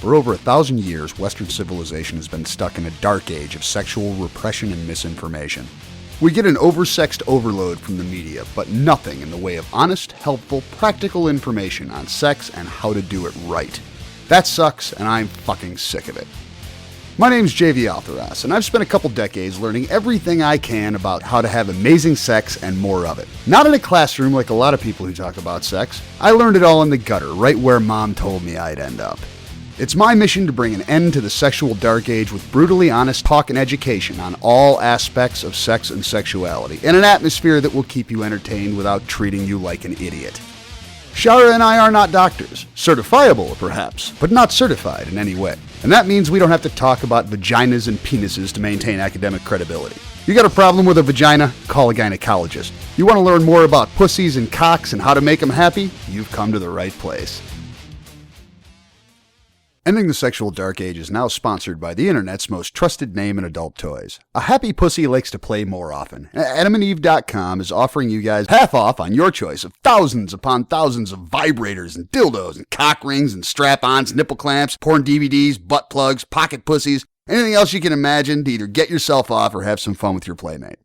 For over 1,000 years, Western civilization has been stuck in a dark age of sexual repression and misinformation. We get an oversexed overload from the media, but nothing in the way of honest, helpful, practical information on sex and how to do it right. That sucks, and I'm fucking sick of it. My name's JV Altheras, and I've spent a couple decades learning everything I can about how to have amazing sex and more of it. Not in a classroom like a lot of people who talk about sex. I learned it all in the gutter, right where Mom told me I'd end up. It's my mission to bring an end to the sexual dark age with brutally honest talk and education on all aspects of sex and sexuality, in an atmosphere that will keep you entertained without treating you like an idiot. Shara and I are not doctors. Certifiable, perhaps, but not certified in any way. And that means we don't have to talk about vaginas and penises to maintain academic credibility. You got a problem with a vagina? Call a gynecologist. You want to learn more about pussies and cocks and how to make them happy? You've come to the right place. Ending the Sexual Dark Age is now sponsored by the internet's most trusted name in adult toys. A happy pussy likes to play more often. AdamandEve.com is offering you guys half off on your choice of thousands upon thousands of vibrators and dildos and cock rings and strap-ons, nipple clamps, porn DVDs, butt plugs, pocket pussies, anything else you can imagine to either get yourself off or have some fun with your playmate.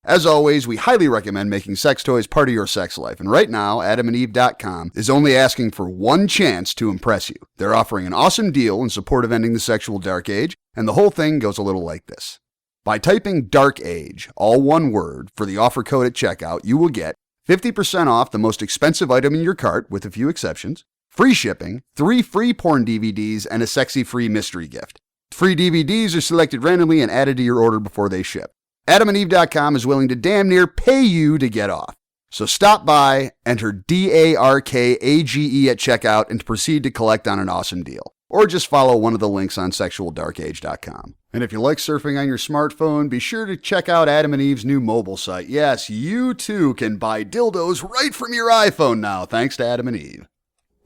As always, we highly recommend making sex toys part of your sex life, and right now, AdamandEve.com is only asking for one chance to impress you. They're offering an awesome deal in support of ending the sexual dark age, and the whole thing goes a little like this. By typing Dark Age, all one word, for the offer code at checkout, you will get 50% off the most expensive item in your cart, with a few exceptions, free shipping, 3 free porn DVDs, and a sexy free mystery gift. Free DVDs are selected randomly and added to your order before they ship. AdamandEve.com is willing to damn near pay you to get off. So stop by, enter DARKAGE at checkout, and proceed to collect on an awesome deal. Or just follow one of the links on sexualdarkage.com. And if you like surfing on your smartphone, be sure to check out Adam and Eve's new mobile site. Yes, you too can buy dildos right from your iPhone now, thanks to Adam and Eve.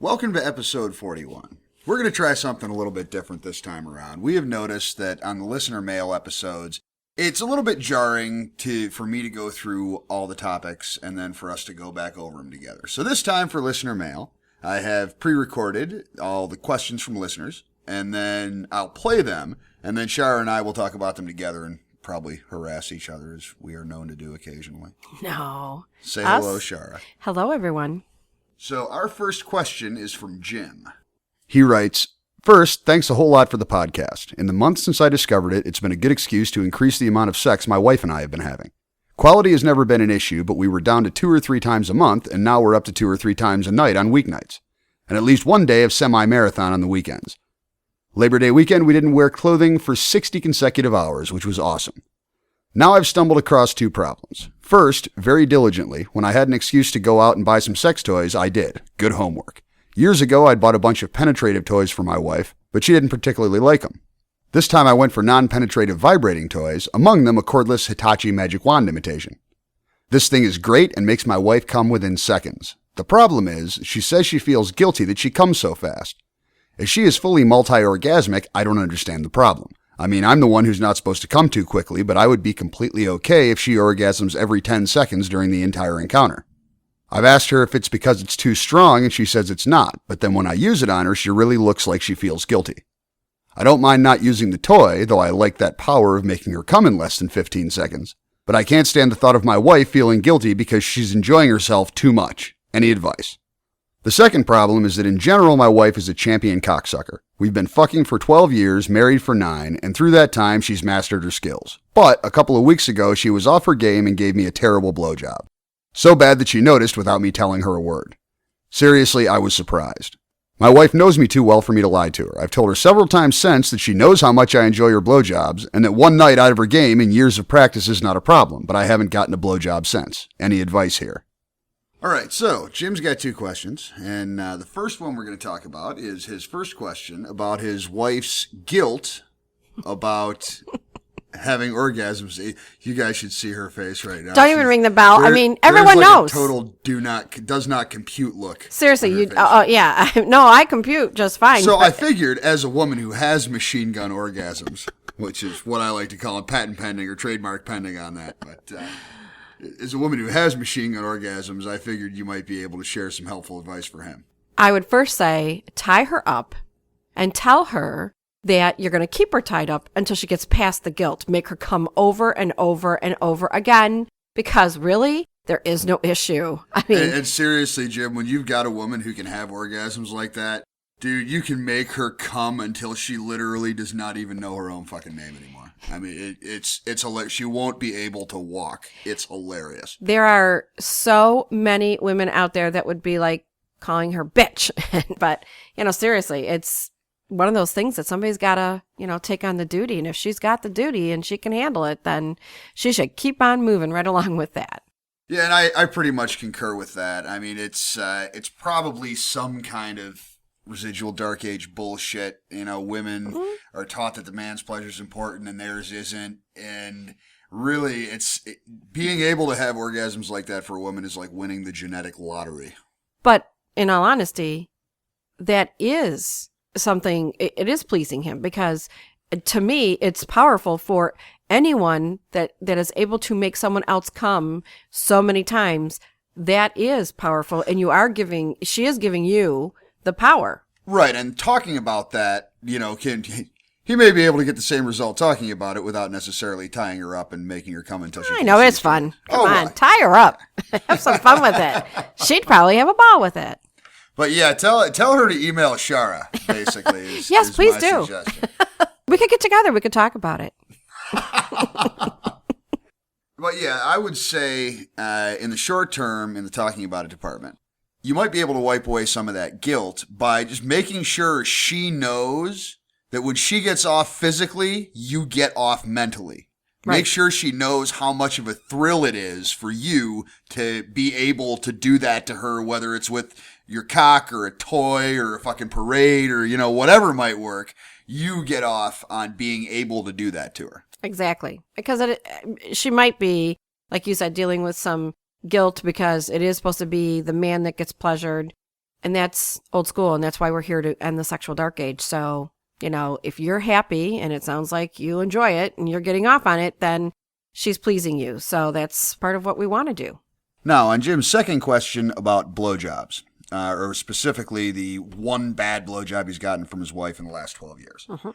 Welcome to episode 41. We're going to try something a little bit different this time around. We have noticed that on the listener mail episodes, it's a little bit jarring for me to go through all the topics and then for us to go back over them together. So this time for listener mail, I have pre-recorded all the questions from listeners, and then I'll play them, and then Shara and I will talk about them together and probably harass each other, as we are known to do occasionally. No. Say hello, Shara. Hello, everyone. So our first question is from Jim. He writes, "First, thanks a whole lot for the podcast. In the months since I discovered it, it's been a good excuse to increase the amount of sex my wife and I have been having. Quality has never been an issue, but we were down to 2 or 3 times a month, and now we're up to 2 or 3 times a night on weeknights, and at least one day of semi-marathon on the weekends. Labor Day weekend, we didn't wear clothing for 60 consecutive hours, which was awesome. Now I've stumbled across 2 problems. First, very diligently, when I had an excuse to go out and buy some sex toys, I did. Good homework. Years ago, I'd bought a bunch of penetrative toys for my wife, but she didn't particularly like them. This time I went for non-penetrative vibrating toys, among them a cordless Hitachi magic wand imitation. This thing is great and makes my wife come within seconds. The problem is, she says she feels guilty that she comes so fast. If she is fully multi-orgasmic, I don't understand the problem. I mean, I'm the one who's not supposed to come too quickly, but I would be completely okay if she orgasms every 10 seconds during the entire encounter. I've asked her if it's because it's too strong, and she says it's not, but then when I use it on her, she really looks like she feels guilty. I don't mind not using the toy, though I like that power of making her come in less than 15 seconds, but I can't stand the thought of my wife feeling guilty because she's enjoying herself too much. Any advice? The second problem is that in general, my wife is a champion cocksucker. We've been fucking for 12 years, married for 9, and through that time, she's mastered her skills. But a couple of weeks ago, she was off her game and gave me a terrible blowjob. So bad that she noticed without me telling her a word. Seriously, I was surprised. My wife knows me too well for me to lie to her. I've told her several times since that she knows how much I enjoy her blowjobs, and that one night out of her game in years of practice is not a problem, but I haven't gotten a blowjob since. Any advice here? All right, so Jim's got 2 questions, and the first one we're going to talk about is his first question about his wife's guilt about having orgasms. You guys should see her face right now. Don't even ring the bell. I mean, everyone knows. A total does not compute look. Seriously, yeah. No, I compute just fine. So I figured, as a woman who has machine gun orgasms, which is what I like to call them, patent pending or trademark pending on that, but as a woman who has machine gun orgasms, I figured you might be able to share some helpful advice for him. I would first say, tie her up and tell her that you're going to keep her tied up until she gets past the guilt. Make her come over and over and over again, because really, there is no issue. I mean, and seriously, Jim, when you've got a woman who can have orgasms like that, dude, you can make her come until she literally does not even know her own fucking name anymore. I mean, it's hilarious. She won't be able to walk. It's hilarious. There are so many women out there that would be like calling her bitch. But, seriously, it's one of those things that somebody's got to, take on the duty. And if she's got the duty and she can handle it, then she should keep on moving right along with that. Yeah, and I pretty much concur with that. I mean, it's probably some kind of residual dark age bullshit. Women are taught that the man's pleasure is important and theirs isn't. And really, being able to have orgasms like that for a woman is like winning the genetic lottery. But in all honesty, that is something, it is pleasing him, because to me, it's powerful for anyone that is able to make someone else come so many times. That is powerful. And she is giving you the power. Right. And talking about that, he may be able to get the same result talking about it without necessarily tying her up and making her come until she I know, it's fun. Come on, right. Tie her up. Have some fun with it. She'd probably have a ball with it. But yeah, tell her to email Shara, basically. Yes, is please my do. Suggestion. We could get together. We could talk about it. But yeah, I would say in the short term, in the talking about it department, you might be able to wipe away some of that guilt by just making sure she knows that when she gets off physically, you get off mentally. Right. Make sure she knows how much of a thrill it is for you to be able to do that to her, whether it's with your cock or a toy or a fucking parade or, whatever might work. You get off on being able to do that to her. Exactly. Because she might be, like you said, dealing with some guilt because it is supposed to be the man that gets pleasured. And that's old school. And that's why we're here to end the sexual dark age. So, if you're happy and it sounds like you enjoy it and you're getting off on it, then she's pleasing you. So that's part of what we want to do. Now, on Jim's second question about blowjobs, or specifically the one bad blowjob he's gotten from his wife in the last 12 years. Uh-huh.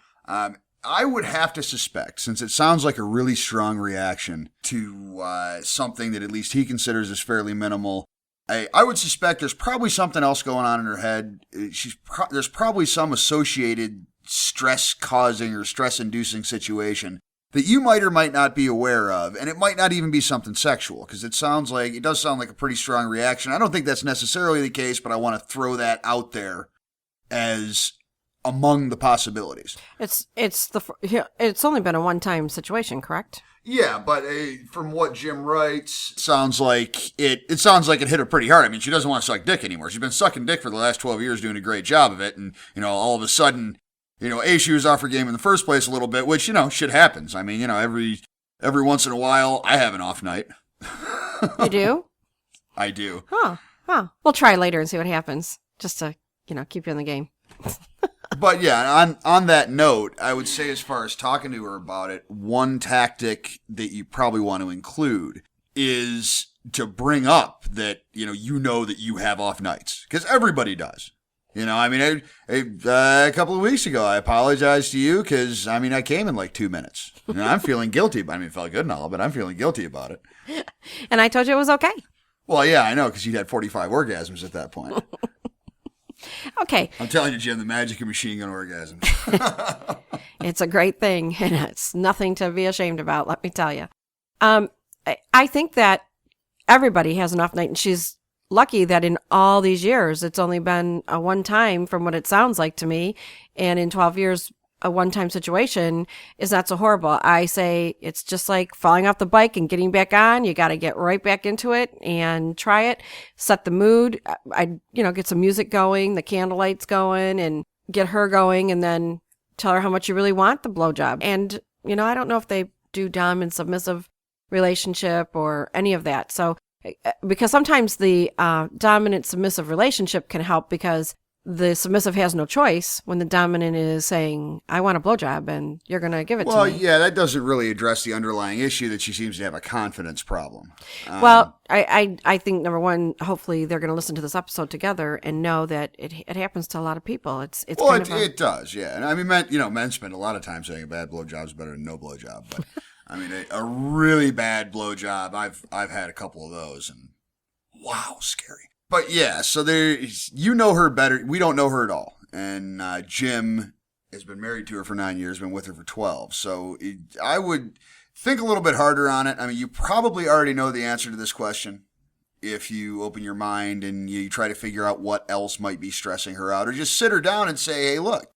I would have to suspect, since it sounds like a really strong reaction to something that at least he considers as fairly minimal, I would suspect there's probably something else going on in her head. There's probably some associated stress-causing or stress-inducing situation that you might or might not be aware of, and it might not even be something sexual, because it does sound like a pretty strong reaction. I don't think that's necessarily the case, but I want to throw that out there as among the possibilities. It's only been a one-time situation, correct? Yeah, but from what Jim writes, it sounds like it hit her pretty hard. I mean, she doesn't want to suck dick anymore. She's been sucking dick for the last 12 years, doing a great job of it, and all of a sudden, she was off her game in the first place a little bit, which shit happens. I mean, every once in a while, I have an off night. You do? I do. Huh. We'll try later and see what happens, just to keep you in the game. But yeah, on that note, I would say as far as talking to her about it, one tactic that you probably want to include is to bring up that, that you have off nights. Because everybody does. A couple of weeks ago, I apologized to you because, I came in like 2 minutes. I'm feeling guilty. It felt good and all, but I'm feeling guilty about it. And I told you it was okay. Well, yeah, I know, because you'd had 45 orgasms at that point. Okay. I'm telling you, Jim, the magic of machine gun orgasms. It's a great thing, and it's nothing to be ashamed about, let me tell you. I think that everybody has an off night, and she's lucky that in all these years, it's only been a one time from what it sounds like to me, and in 12 years, a one-time situation is not so horrible. I say it's just like falling off the bike and getting back on. You got to get right back into it and try it, set the mood. Get some music going, the candlelights going, and get her going, and then tell her how much you really want the blowjob. And, I don't know if they do dom and submissive relationship or any of that. So, because sometimes the dominant submissive relationship can help because the submissive has no choice when the dominant is saying, I want a blowjob and you're going to give it to me. Well, yeah, that doesn't really address the underlying issue that she seems to have a confidence problem. Well, I think, number one, hopefully they're going to listen to this episode together and know that it happens to a lot of people. It does, yeah. And I mean, men spend a lot of time saying a bad blowjob is better than no blowjob. But I mean, a really bad blowjob, I've had a couple of those, and wow, scary. But yeah, so you know her better. We don't know her at all. And Jim has been married to her for 9 years, been with her for 12. So I would think a little bit harder on it. I mean, you probably already know the answer to this question if you open your mind and you try to figure out what else might be stressing her out. Or just sit her down and say, hey, look,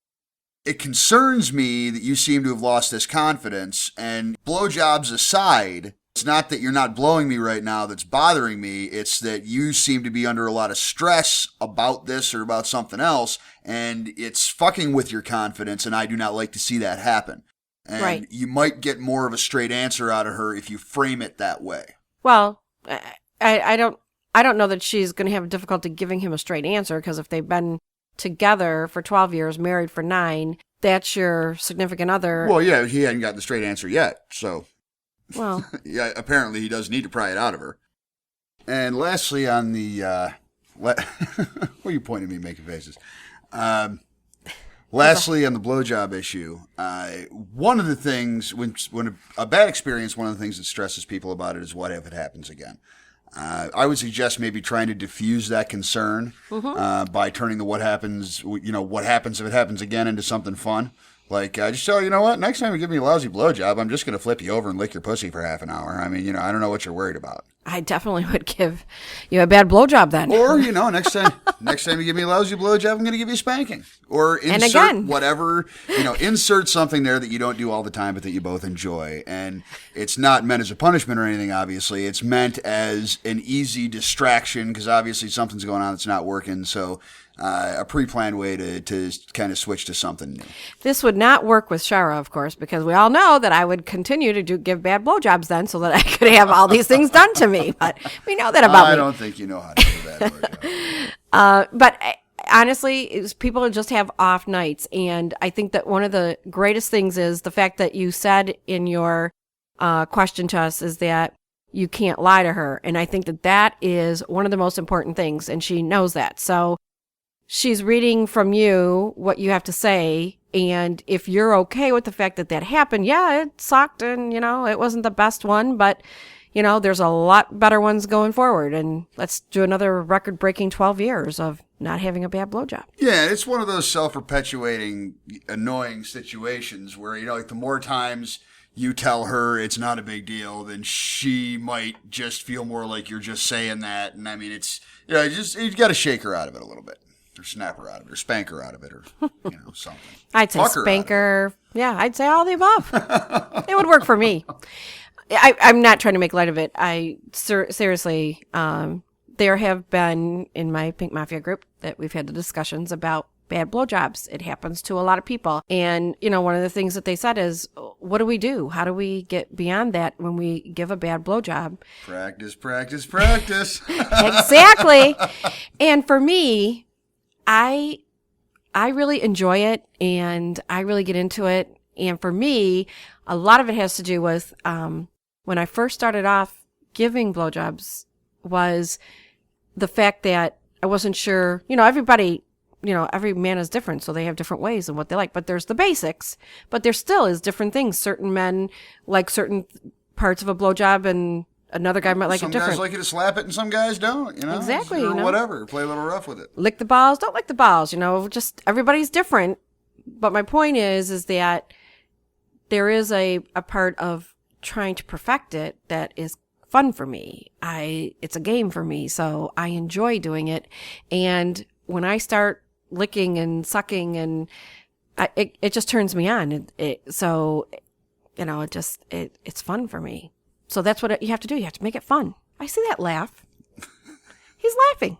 it concerns me that you seem to have lost this confidence. And blowjobs aside, it's not that you're not blowing me right now that's bothering me. It's that you seem to be under a lot of stress about this or about something else, and it's fucking with your confidence, and I do not like to see that happen. And right. You might get more of a straight answer out of her if you frame it that way. Well, I don't know that she's going to have difficulty giving him a straight answer, because if they've been together for 12 years, married for 9, that's your significant other. Well, yeah, he hadn't gotten the straight answer yet, so... Well, yeah, apparently he does need to pry it out of her. And lastly, on the what are you pointing at me, making faces? Lastly, on the blowjob issue, one of the things when a bad experience, one of the things that stresses people about it is what if it happens again. I would suggest maybe trying to diffuse that concern by turning the what happens if it happens again into something fun. Like, just tell you know what, next time you give me a lousy blowjob, I'm just going to flip you over and lick your pussy for half an hour. I mean, I don't know what you're worried about. I definitely would give you a bad blowjob then. Or, next time you give me a lousy blowjob, I'm going to give you a spanking. Or insert whatever, insert something there that you don't do all the time, but that you both enjoy. And it's not meant as a punishment or anything, obviously. It's meant as an easy distraction, because obviously something's going on that's not working. So a pre-planned way to kind of switch to something new. This would not work with Shara, of course, because we all know that I would continue to give bad blowjobs then, so that I could have all these things done to me. But we know that about me. I don't think you know how to do that. But honestly, people just have off nights, and I think that one of the greatest things is the fact that you said in your question to us is that you can't lie to her, and I think that is one of the most important things, and she knows that. So she's reading from you what you have to say, and if you're okay with the fact that happened, yeah, it sucked, and, it wasn't the best one, but, there's a lot better ones going forward, and let's do another record-breaking 12 years of not having a bad blowjob. Yeah, it's one of those self-perpetuating, annoying situations where, like the more times you tell her it's not a big deal, then she might just feel more like you're just saying that, and I mean, it's, you got to shake her out of it a little bit. Or snap her out of it, or spank her out of it, or something. I'd say spank her. Yeah, I'd say all the above. It would work for me. I'm not trying to make light of it. Seriously, there have been in my Pink Mafia group that we've had the discussions about bad blowjobs. It happens to a lot of people, and one of the things that they said is, "What do we do? How do we get beyond that when we give a bad blowjob?" Practice, practice, practice. Exactly. And for me, I really enjoy it, and I really get into it. And for me, a lot of it has to do with when I first started off giving blowjobs was the fact that I wasn't sure. Everybody, every man is different, so they have different ways and what they like. But there's the basics, but there still is different things. Certain men like certain parts of a blowjob, and another guy might like it different. Some guys like you to slap it and some guys don't, Exactly. Or whatever. Play a little rough with it. Lick the balls, don't lick the balls, just everybody's different. But my point is that there is a part of trying to perfect it that is fun for me. It's a game for me, so I enjoy doing it. And when I start licking and sucking, and it just turns me on. It's fun for me. So that's what you have to do. You have to make it fun. I see that laugh. He's laughing.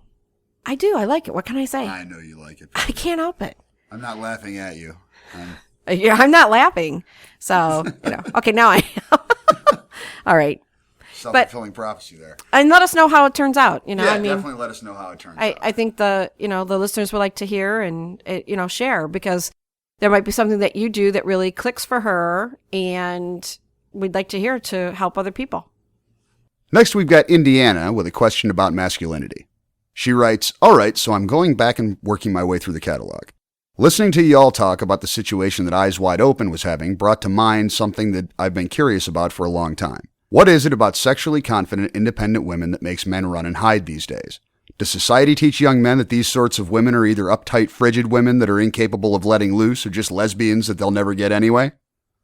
I do. I like it. What can I say? I know you like it. I can't help it. I'm not laughing at you. I'm not laughing. So, okay, now I am. All right. Self-fulfilling prophecy there. And let us know how it turns out. Yeah, definitely let us know how it turns out. I think the listeners would like to hear and, share, because there might be something that you do that really clicks for her, and we'd like to hear to help other people. Next, we've got Indiana with a question about masculinity. She writes, all right, so I'm going back and working my way through the catalog. Listening to y'all talk about the situation that Eyes Wide Open was having brought to mind something that I've been curious about for a long time. What is it about sexually confident, independent women that makes men run and hide these days? Does society teach young men that these sorts of women are either uptight, frigid women that are incapable of letting loose, or just lesbians that they'll never get anyway?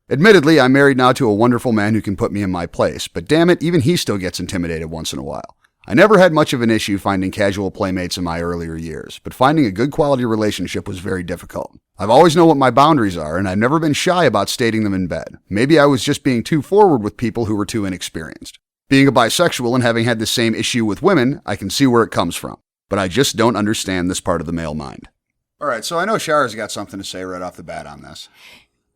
Admittedly, I'm married now to a wonderful man who can put me in my place, but damn it, even he still gets intimidated once in a while. I never had much of an issue finding casual playmates in my earlier years, but finding a good quality relationship was very difficult. I've always known what my boundaries are, and I've never been shy about stating them in bed. Maybe I was just being too forward with people who were too inexperienced. Being a bisexual and having had the same issue with women, I can see where it comes from, but I just don't understand this part of the male mind. All right, so I know Shara's got something to say right off the bat on this.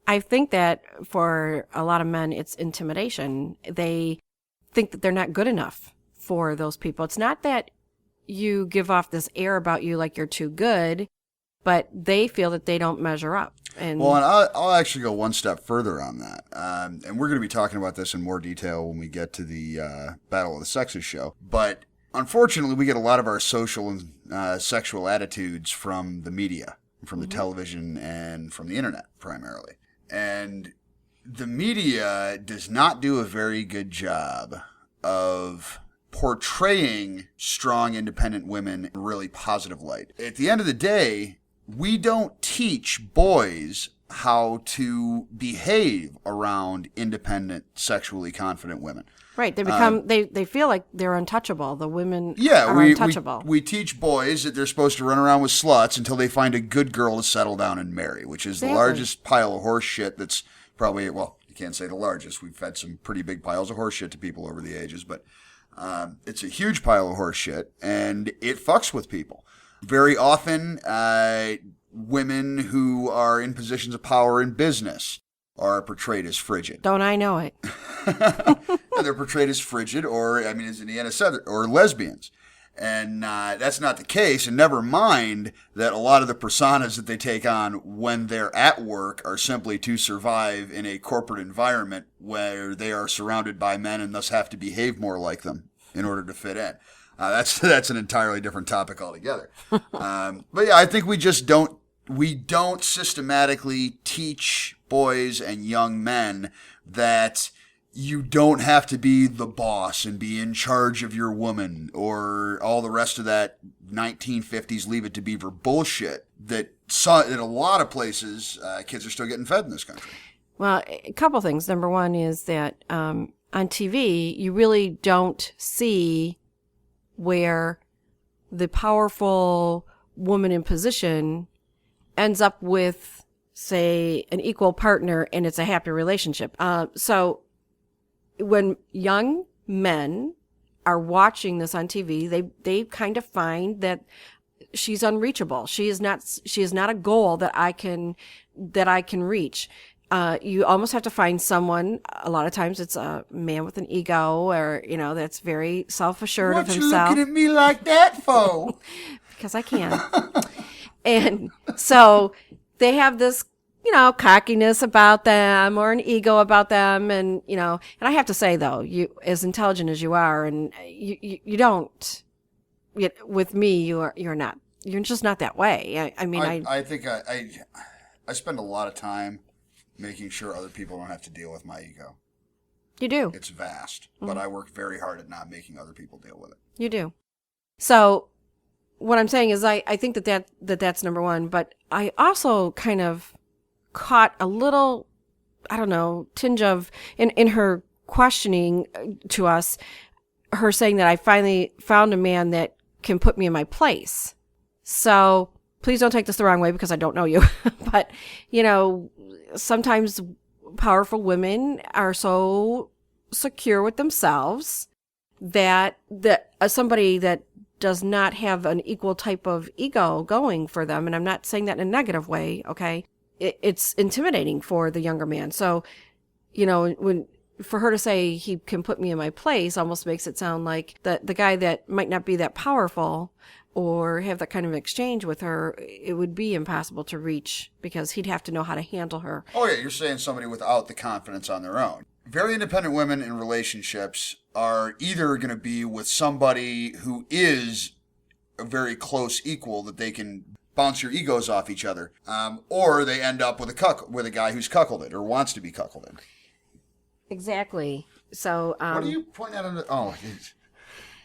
I think that for a lot of men, it's intimidation. They think that they're not good enough for those people. It's not that you give off this air about you like you're too good, but they feel that they don't measure up. And I'll actually go one step further on that. And we're going to be talking about this in more detail when we get to the Battle of the Sexes show. But unfortunately, we get a lot of our social and sexual attitudes from the media, from the television, and from the internet primarily. And the media does not do a very good job of portraying strong, independent women in a really positive light. At the end of the day, we don't teach boys how to behave around independent, sexually confident women. Right. They become, they feel like they're untouchable. The women are untouchable. We teach boys that they're supposed to run around with sluts until they find a good girl to settle down and marry, which is the largest pile of horse shit that's probably, well, you can't say the largest. We've fed some pretty big piles of horse shit to people over the ages, but it's a huge pile of horse shit, and it fucks with people. Very often, women who are in positions of power in business are portrayed as frigid. Don't I know it? They're portrayed as frigid, or, I mean, as Indiana said, or lesbians. And that's not the case. And never mind that a lot of the personas that they take on when they're at work are simply to survive in a corporate environment where they are surrounded by men and thus have to behave more like them in order to fit in. That's an entirely different topic altogether. But yeah, I think we don't systematically teach boys and young men that you don't have to be the boss and be in charge of your woman, or all the rest of that 1950s Leave It to Beaver bullshit that in a lot of places kids are still getting fed in this country. Well, a couple things. Number one is that on TV, you really don't see where the powerful woman in position ends up with, say, an equal partner, and it's a happy relationship. So when young men are watching this on TV, they kind of find that she's unreachable. She is not a goal that I can reach. You almost have to find someone. A lot of times it's a man with an ego, or that's very self-assured of himself. What you looking at me like that for? Because I can. And so they have this, cockiness about them, or an ego about them. And, and I have to say though, you, as intelligent as you are, and you don't, with me, you're not, you're just not that way. I think I spend a lot of time making sure other people don't have to deal with my ego. You do. It's vast, but I work very hard at not making other people deal with it. You do. So what I'm saying is I think that's number one, but I also kind of caught a little, I don't know, tinge of, in her questioning to us, her saying that I finally found a man that can put me in my place. So please don't take this the wrong way, because I don't know you, but sometimes powerful women are so secure with themselves that somebody that does not have an equal type of ego going for them, and I'm not saying that in a negative way, okay? It's intimidating for the younger man. So, when for her to say he can put me in my place almost makes it sound like the guy that might not be that powerful or have that kind of exchange with her, it would be impossible to reach because he'd have to know how to handle her. Oh, yeah, you're saying somebody without the confidence on their own. Very independent women in relationships are either going to be with somebody who is a very close equal that they can bounce your egos off each other, or they end up with a guy who's cuckolded or wants to be cuckolded. Exactly. So, what are you pointing at? Oh,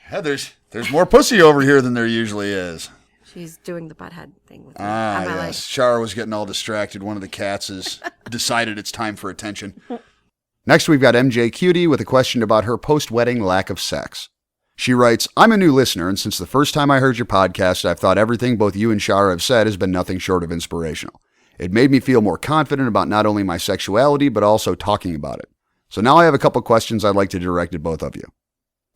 Heather's. There's more pussy over here than there usually is. She's doing the butthead thing with me. Yes. Shara was getting all distracted. One of the cats has decided it's time for attention. Next, we've got MJ Cutie with a question about her post-wedding lack of sex. She writes, I'm a new listener, and since the first time I heard your podcast, I've thought everything both you and Shara have said has been nothing short of inspirational. It made me feel more confident about not only my sexuality, but also talking about it. So now I have a couple questions I'd like to direct at both of you.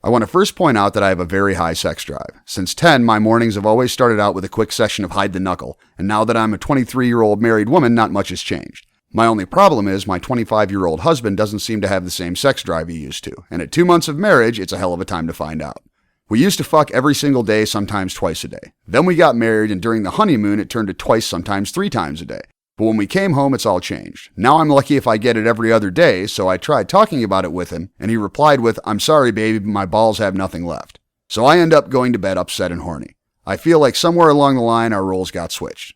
I want to first point out that I have a very high sex drive. Since 10, my mornings have always started out with a quick session of hide the knuckle, and now that I'm a 23-year-old married woman, not much has changed. My only problem is my 25-year-old husband doesn't seem to have the same sex drive he used to, and at 2 months of marriage, it's a hell of a time to find out. We used to fuck every single day, sometimes twice a day. Then we got married, and during the honeymoon, it turned to twice, sometimes 3 times a day. But when we came home, it's all changed. Now I'm lucky if I get it every other day, so I tried talking about it with him, and he replied with, I'm sorry, baby, but my balls have nothing left. So I end up going to bed upset and horny. I feel like somewhere along the line, our roles got switched.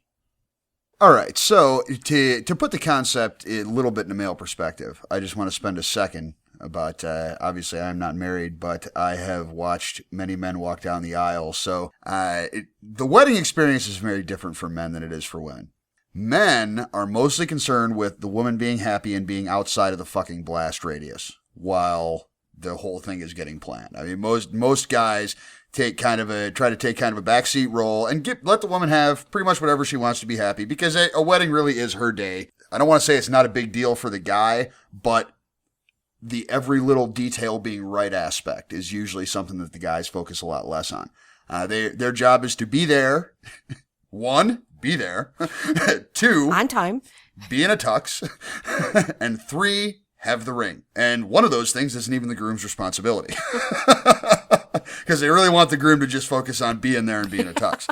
All right, so to put the concept a little bit in a male perspective, I just want to spend a second about, obviously I'm not married, but I have watched many men walk down the aisle. So the wedding experience is very different for men than it is for women. Men are mostly concerned with the woman being happy and being outside of the fucking blast radius while the whole thing is getting planned. I mean, most guys try to take kind of a backseat role and let the woman have pretty much whatever she wants to be happy, because a wedding really is her day. I don't want to say it's not a big deal for the guy, but the every little detail being right aspect is usually something that the guys focus a lot less on. Their job is to be there. 1, be there. 2, on time. Be in a tux. And 3, have the ring. And one of those things isn't even the groom's responsibility. Because they really want the groom to just focus on being there and being a tux.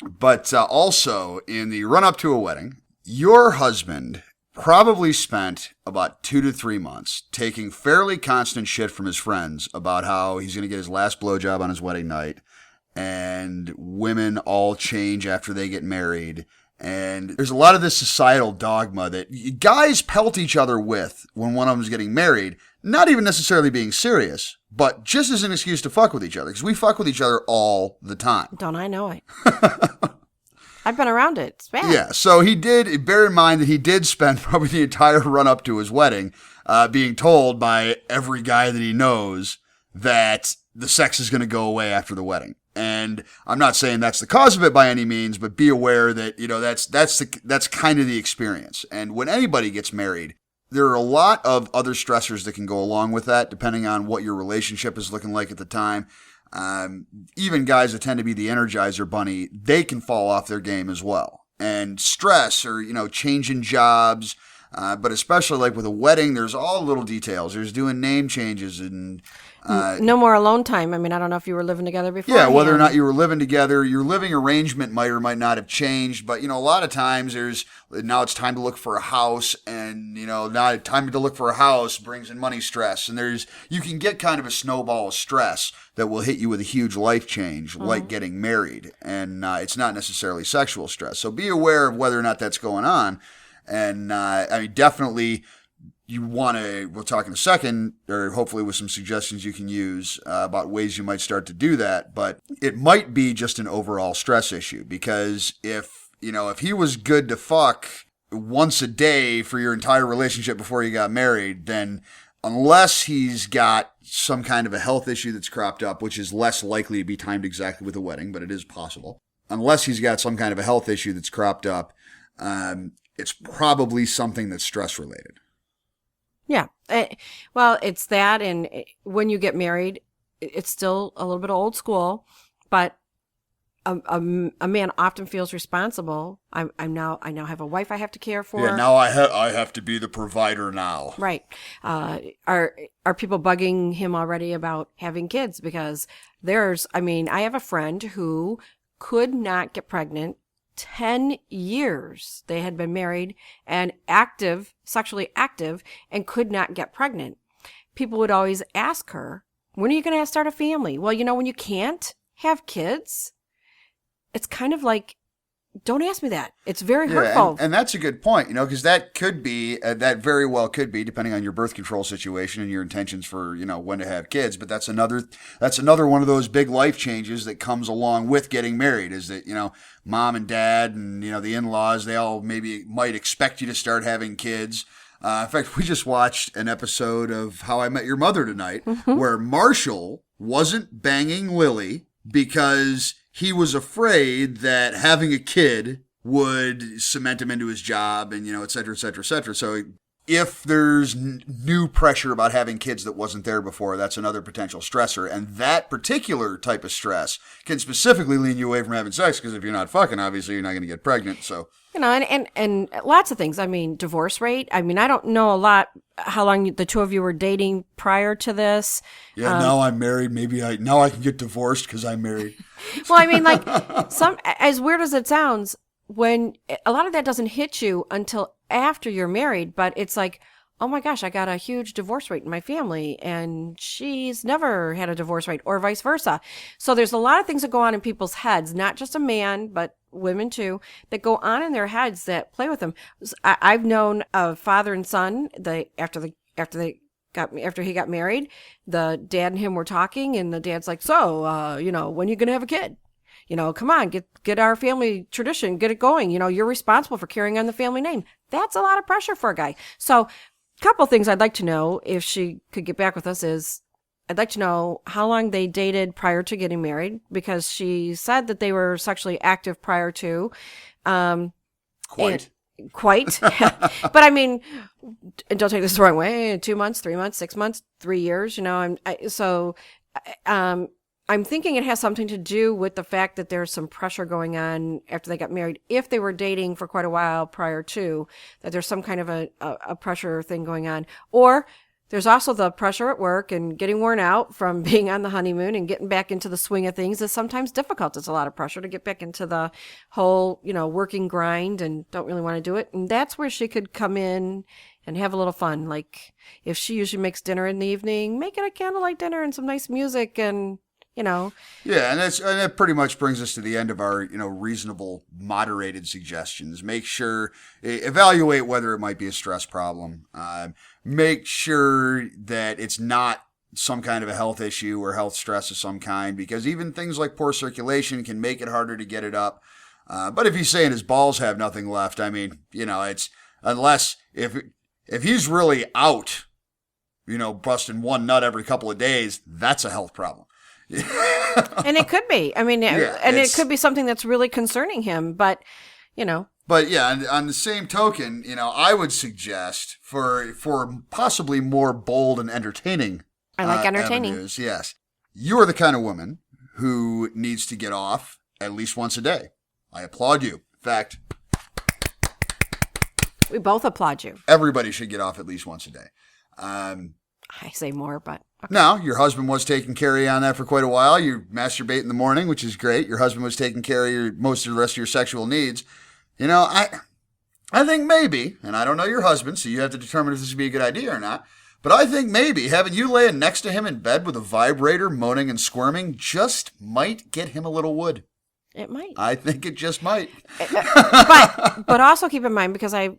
But also, in the run-up to a wedding, your husband probably spent about 2 to 3 months taking fairly constant shit from his friends about how he's going to get his last blowjob on his wedding night, and women all change after they get married. And there's a lot of this societal dogma that guys pelt each other with when one of them's getting married, not even necessarily being serious, but just as an excuse to fuck with each other, because we fuck with each other all the time. Don't I know it? I've been around it. It's bad. Yeah, so bear in mind that he did spend probably the entire run up to his wedding being told by every guy that he knows that the sex is going to go away after the wedding. And I'm not saying that's the cause of it by any means, but be aware that, that's kind of the experience. And when anybody gets married, there are a lot of other stressors that can go along with that, depending on what your relationship is looking like at the time. Even guys that tend to be the Energizer Bunny, they can fall off their game as well. And stress or, changing jobs, but especially like with a wedding, there's all little details. There's doing name changes and no more alone time. I mean, I don't know if you were living together before. Yeah, whether or not you were living together, your living arrangement might or might not have changed. But, a lot of times now it's time to look for a house, and, now time to look for a house brings in money stress. And you can get kind of a snowball of stress that will hit you with a huge life change, like getting married. And it's not necessarily sexual stress. So be aware of whether or not that's going on. And, definitely we'll talk in a second, or hopefully with some suggestions you can use about ways you might start to do that. But it might be just an overall stress issue, because if he was good to fuck once a day for your entire relationship before you got married, then unless he's got some kind of a health issue that's cropped up, which is less likely to be timed exactly with a wedding, but it is possible. Unless he's got some kind of a health issue that's cropped up, it's probably something that's stress related. Yeah. Well, it's that. And when you get married, it's still a little bit old school, but a man often feels responsible. I now have a wife I have to care for. Yeah, now I have to be the provider now. Right. Are people bugging him already about having kids? Because I have a friend who could not get pregnant. 10 years they had been married and sexually active, and could not get pregnant. People would always ask her, when are you going to start a family? Well, when you can't have kids, it's kind of like, don't ask me that. It's very hurtful. And that's a good point, because that could be, that very well could be, depending on your birth control situation and your intentions for, when to have kids. But that's another one of those big life changes that comes along with getting married, is that, mom and dad and, the in-laws, they all might expect you to start having kids. In fact, we just watched an episode of How I Met Your Mother tonight, where Marshall wasn't banging Lily because he was afraid that having a kid would cement him into his job and, et cetera, et cetera, et cetera. So if there's new pressure about having kids that wasn't there before, that's another potential stressor. And that particular type of stress can specifically lean you away from having sex, because if you're not fucking, obviously you're not going to get pregnant. So, and lots of things. I mean, divorce rate. I mean, I don't know a lot how long the two of you were dating prior to this. Yeah, now I'm married. Now I can get divorced because I'm married. Well, I mean, like, as weird as it sounds, when a lot of that doesn't hit you until after you're married, but it's like, oh my gosh, I got a huge divorce rate in my family, and she's never had a divorce rate, or vice versa. So there's a lot of things that go on in people's heads, not just a man, but women too, that go on in their heads that play with them. I've known a father and son, after he got married, the dad and him were talking, and the dad's like, so, when are you going to have a kid? Come on, get our family tradition, get it going. You're responsible for carrying on the family name. That's a lot of pressure for a guy. So a couple things I'd like to know, if she could get back with us, is I'd like to know how long they dated prior to getting married, because she said that they were sexually active prior to. Quite. But I mean, don't take this the wrong way, 2 months, 3 months, 6 months, 3 years, I'm thinking it has something to do with the fact that there's some pressure going on after they got married. If they were dating for quite a while prior to, that there's some kind of a pressure thing going on. Or there's also the pressure at work, and getting worn out from being on the honeymoon and getting back into the swing of things is sometimes difficult. It's a lot of pressure to get back into the whole, working grind, and don't really want to do it. And that's where she could come in and have a little fun. Like, if she usually makes dinner in the evening, make it a candlelight dinner and some nice music, and Yeah, and that pretty much brings us to the end of our, reasonable, moderated suggestions. Make sure, evaluate whether it might be a stress problem. Make sure that it's not some kind of a health issue or health stress of some kind, because even things like poor circulation can make it harder to get it up. But if he's saying his balls have nothing left, I mean, it's, unless, if he's really out, busting one nut every couple of days, that's a health problem. And it could be. I mean, it could be something that's really concerning him, but, But yeah, on the same token, I would suggest for possibly more bold and entertaining. I like entertaining. Avenues, yes. You are the kind of woman who needs to get off at least once a day. I applaud you. In fact, we both applaud you. Everybody should get off at least once a day. I say more, but okay. Now, your husband was taking care of you on that for quite a while. You masturbate in the morning, which is great. Your husband was taking care of most of the rest of your sexual needs. I think maybe, and I don't know your husband, so you have to determine if this would be a good idea or not, but I think maybe having you laying next to him in bed with a vibrator, moaning and squirming, just might get him a little wood. It might. I think it just might. But also keep in mind, because I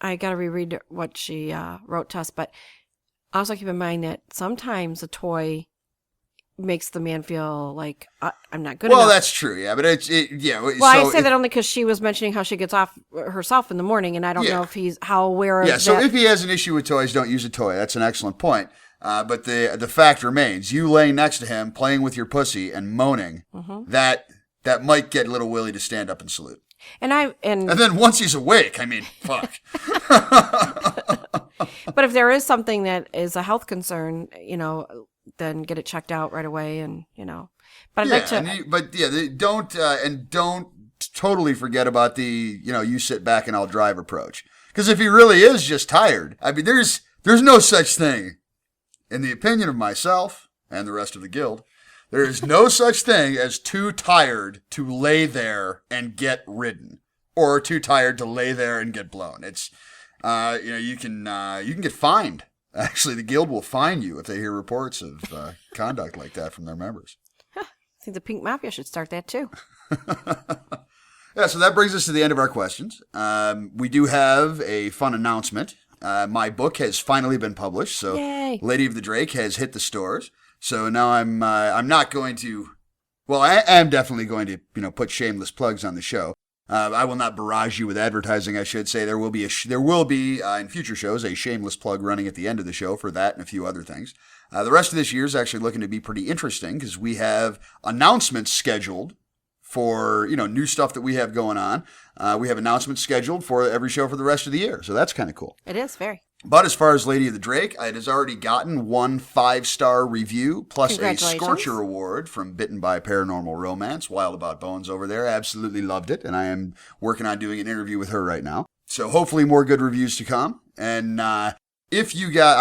got to reread what she wrote to us, but also keep in mind that sometimes a toy makes the man feel like, I'm not good enough. Well, that's true, yeah. But yeah. Well, I say that only because she was mentioning how she gets off herself in the morning, and I don't know if he's how aware of that. Yeah, so if he has an issue with toys, don't use a toy. That's an excellent point. But the fact remains, you laying next to him, playing with your pussy and moaning, that might get little Willie to stand up and salute. And then once he's awake, I mean, fuck. But if there is something that is a health concern, then get it checked out right away, and. But I'd like to. Don't totally forget about the, you sit back and I'll drive approach. Because if he really is just tired, I mean, there's no such thing, in the opinion of myself and the rest of the guild, there is no such thing as too tired to lay there and get ridden, or too tired to lay there and get blown. It's, you can get fined. Actually, the guild will fine you if they hear reports of conduct like that from their members. I think the Pink Mafia should start that too. Yeah, so that brings us to the end of our questions. We do have a fun announcement. My book has finally been published, so Yay. Lady of the Drake has hit the stores. So now I'm not going to. Well, I am definitely going to put shameless plugs on the show. I will not barrage you with advertising. I should say there will be in future shows a shameless plug running at the end of the show for that and a few other things. The rest of this year is actually looking to be pretty interesting because we have announcements scheduled for new stuff that we have going on. We have announcements scheduled for every show for the rest of the year, so that's kind of cool. It is very. But as far as Lady of the Drake, it has already gotten 1 5-star review, plus a Scorcher Award from Bitten by Paranormal Romance. Wild About Bones over there. Absolutely loved it, and I am working on doing an interview with her right now. So hopefully more good reviews to come. And I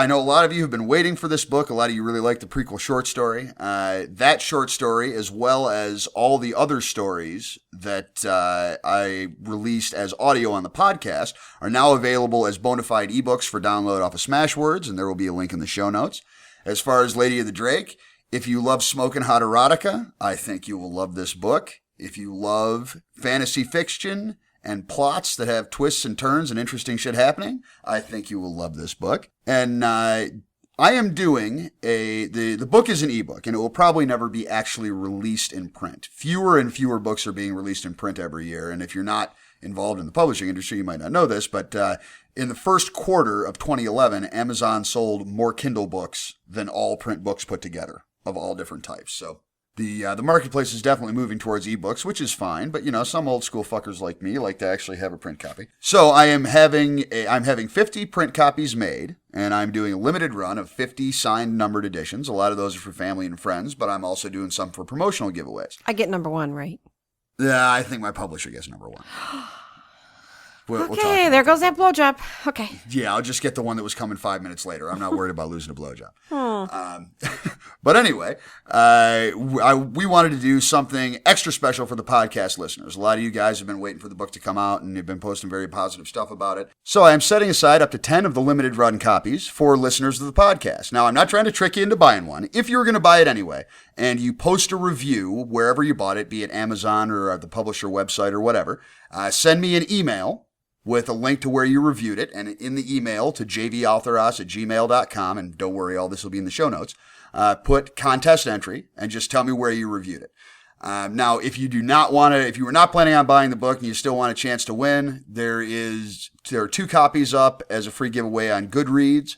know a lot of you have been waiting for this book. A lot of you really like the prequel short story. That short story, as well as all the other stories that I released as audio on the podcast, are now available as bona fide ebooks for download off of Smashwords, and there will be a link in the show notes. As far as Lady of the Drake, if you love smoking hot erotica, I think you will love this book. If you love fantasy fiction and plots that have twists and turns and interesting shit happening, I think you will love this book. And I am doing the book is an ebook, and it will probably never be actually released in print. Fewer and fewer books are being released in print every year, and if you're not involved in the publishing industry, you might not know this, but in the first quarter of 2011, Amazon sold more Kindle books than all print books put together of all different types. So the marketplace is definitely moving towards ebooks, which is fine, but some old school fuckers like me like to actually have a print copy. So I'm having 50 print copies made, and I'm doing a limited run of 50 signed numbered editions. A lot of those are for family and friends, but I'm also doing some for promotional giveaways. I get number 1, right? Yeah, I think my publisher gets number 1. Okay, there goes that blowjob. Okay. Yeah, I'll just get the one that was coming 5 minutes later. I'm not worried about losing a blowjob. But anyway, we wanted to do something extra special for the podcast listeners. A lot of you guys have been waiting for the book to come out, and you've been posting very positive stuff about it. So I am setting aside up to 10 of the limited run copies for listeners of the podcast. Now, I'm not trying to trick you into buying one. If you're going to buy it anyway, and you post a review wherever you bought it, be it Amazon or the publisher website or whatever, send me an email with a link to where you reviewed it, and in the email to jvauthorus@gmail.com, and don't worry, all this will be in the show notes, put contest entry, and just tell me where you reviewed it. Now, if you were not planning on buying the book and you still want a chance to win, there are 2 copies up as a free giveaway on Goodreads.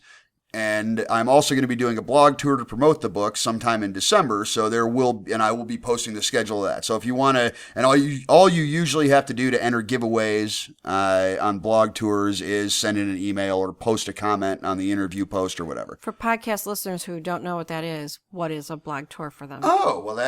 And I'm also going to be doing a blog tour to promote the book sometime in December. So I will be posting the schedule of that. So if you want to, and all you usually have to do to enter giveaways on blog tours is send in an email or post a comment on the interview post or whatever. For podcast listeners who don't know what that is, what is a blog tour for them? Oh, well,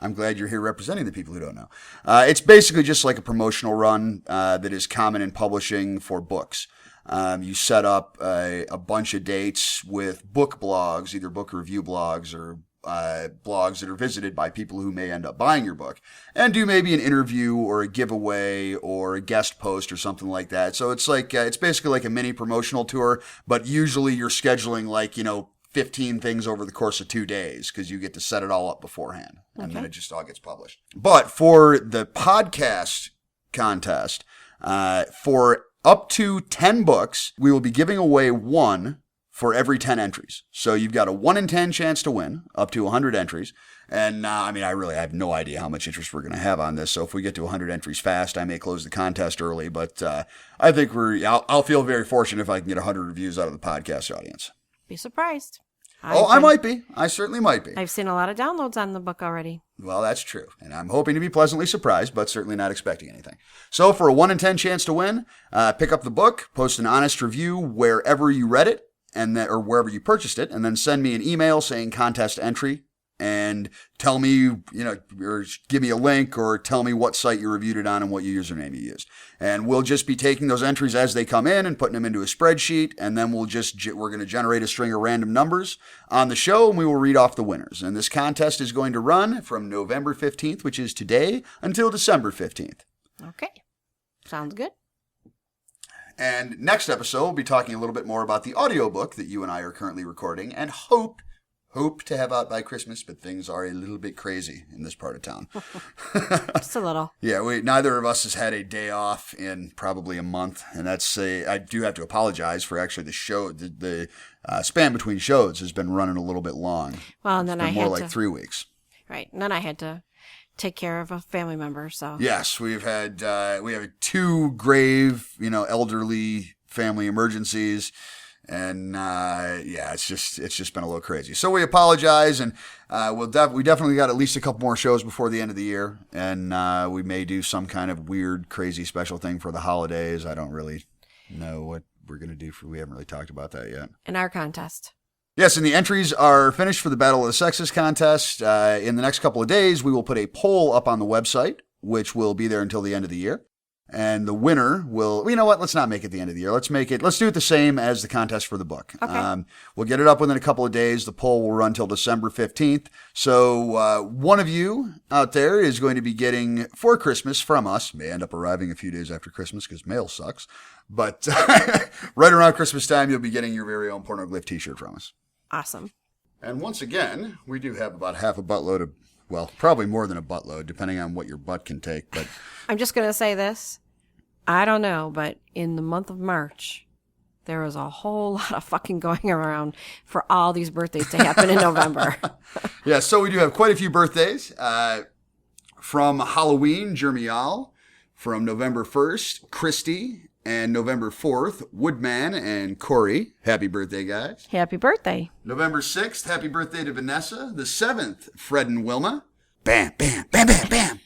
I'm glad you're here representing the people who don't know. It's basically just like a promotional run that is common in publishing for books. You set up a bunch of dates with book blogs, either book review blogs or blogs that are visited by people who may end up buying your book, and do maybe an interview or a giveaway or a guest post or something like that. So it's like it's basically like a mini promotional tour, but usually you're scheduling 15 things over the course of 2 days because you get to set it all up beforehand, and then it just all gets published. But for the podcast contest, for up to 10 books, we will be giving away 1 for every 10 entries. So you've got a 1 in 10 chance to win, up to 100 entries. And I really have no idea how much interest we're going to have on this. So if we get to 100 entries fast, I may close the contest early. But I think I'll feel very fortunate if I can get 100 reviews out of the podcast audience. Be surprised. I might be. I certainly might be. I've seen a lot of downloads on the book already. Well, that's true. And I'm hoping to be pleasantly surprised, but certainly not expecting anything. So for a 1 in 10 chance to win, pick up the book, post an honest review wherever you read it, or wherever you purchased it, and then send me an email saying contest entry and tell me, or give me a link or tell me what site you reviewed it on and what username you used. And we'll just be taking those entries as they come in and putting them into a spreadsheet. And then we're going to generate a string of random numbers on the show, and we will read off the winners. And this contest is going to run from November 15th, which is today, until December 15th. Okay. Sounds good. And next episode, we'll be talking a little bit more about the audiobook that you and I are currently recording and hope to have out by Christmas, but things are a little bit crazy in this part of town. Just a little. Yeah, neither of us has had a day off in probably a month, and I do have to apologize for actually the show. The span between shows has been running a little bit long. Well, and then it's been more like 3 weeks. Right, and then I had to take care of a family member. So yes, we have 2 grave, elderly family emergencies. And, it's just been a little crazy. So we apologize, and we definitely got at least a couple more shows before the end of the year, and we may do some kind of weird, crazy special thing for the holidays. I don't really know what we're going to do we haven't really talked about that yet. In our contest. Yes, and the entries are finished for the Battle of the Sexes contest. In the next couple of days, we will put a poll up on the website, which will be there until the end of the year. And the winner will, let's not make it the end of the year. Let's do it the same as the contest for the book. Okay. We'll get it up within a couple of days. The poll will run till December 15th. So one of you out there is going to be getting for Christmas from us. May end up arriving a few days after Christmas because mail sucks. But right around Christmas time, you'll be getting your very own Pornoglyph t-shirt from us. Awesome. And once again, we do have about half a buttload of, probably more than a buttload, depending on what your butt can take. But I'm just going to say this. I don't know, but in the month of March, there was a whole lot of fucking going around for all these birthdays to happen in November. Yeah, so we do have quite a few birthdays. From Halloween, Jermial. From November 1st, Christy. And November 4th, Woodman and Corey. Happy birthday, guys. Happy birthday. November 6th, happy birthday to Vanessa. The 7th, Fred and Wilma. Bam, bam, bam, bam, bam.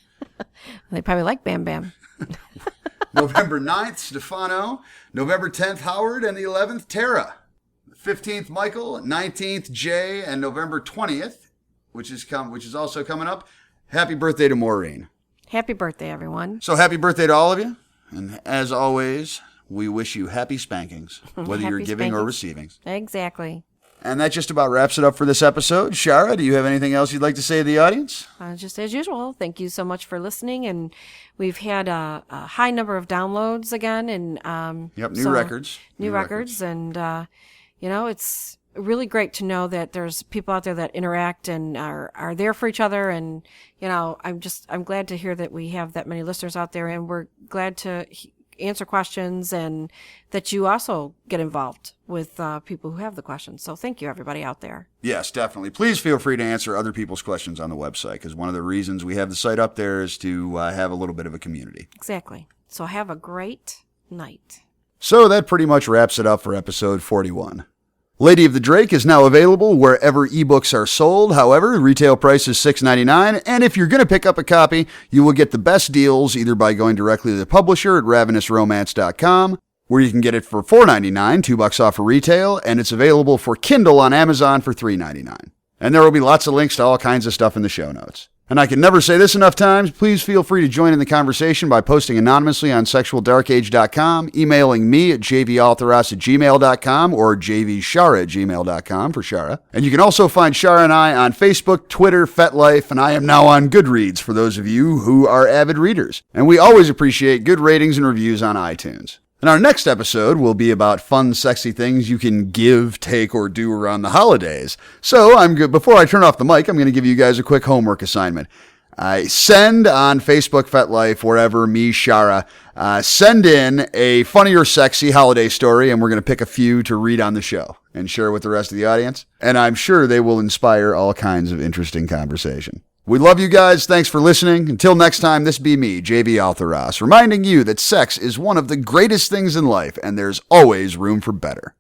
They probably like Bam Bam. November 9th, Stefano. November 10th, Howard. And the 11th, Tara. 15th, Michael. 19th, Jay. And November 20th, which is also coming up, happy birthday to Maureen. Happy birthday, everyone. So happy birthday to all of you. And as always, we wish you happy spankings, whether you're giving or receiving. Exactly. And that just about wraps it up for this episode. Shara, do you have anything else you'd like to say to the audience? Just as usual, thank you so much for listening. And we've had a high number of downloads again. And new records. New records. And, it's really great to know that there's people out there that interact and are there for each other. And, I'm glad to hear that we have that many listeners out there. And we're glad to answer questions and that you also get involved with people who have the questions. So thank you, everybody out there. Yes, definitely. Please feel free to answer other people's questions on the website, because one of the reasons we have the site up there is to have a little bit of a community. Exactly. So have a great night. So that pretty much wraps it up for episode 41. Lady of the Drake is now available wherever ebooks are sold. However, the retail price is $6.99, and if you're going to pick up a copy, you will get the best deals either by going directly to the publisher at ravenousromance.com, where you can get it for $4.99, $2 off of retail, and it's available for Kindle on Amazon for $3.99. And there will be lots of links to all kinds of stuff in the show notes. And I can never say this enough times, please feel free to join in the conversation by posting anonymously on sexualdarkage.com, emailing me at jvaltheras@gmail.com or jvshara@gmail.com for Shara. And you can also find Shara and I on Facebook, Twitter, FetLife, and I am now on Goodreads for those of you who are avid readers. And we always appreciate good ratings and reviews on iTunes. And our next episode will be about fun, sexy things you can give, take, or do around the holidays. So before I turn off the mic, I'm going to give you guys a quick homework assignment. Send on Facebook, FetLife, wherever, me, Shara, send in a funny or sexy holiday story, and we're going to pick a few to read on the show and share with the rest of the audience. And I'm sure they will inspire all kinds of interesting conversation. We love you guys. Thanks for listening. Until next time, this be me, JV Altheras, reminding you that sex is one of the greatest things in life, and there's always room for better.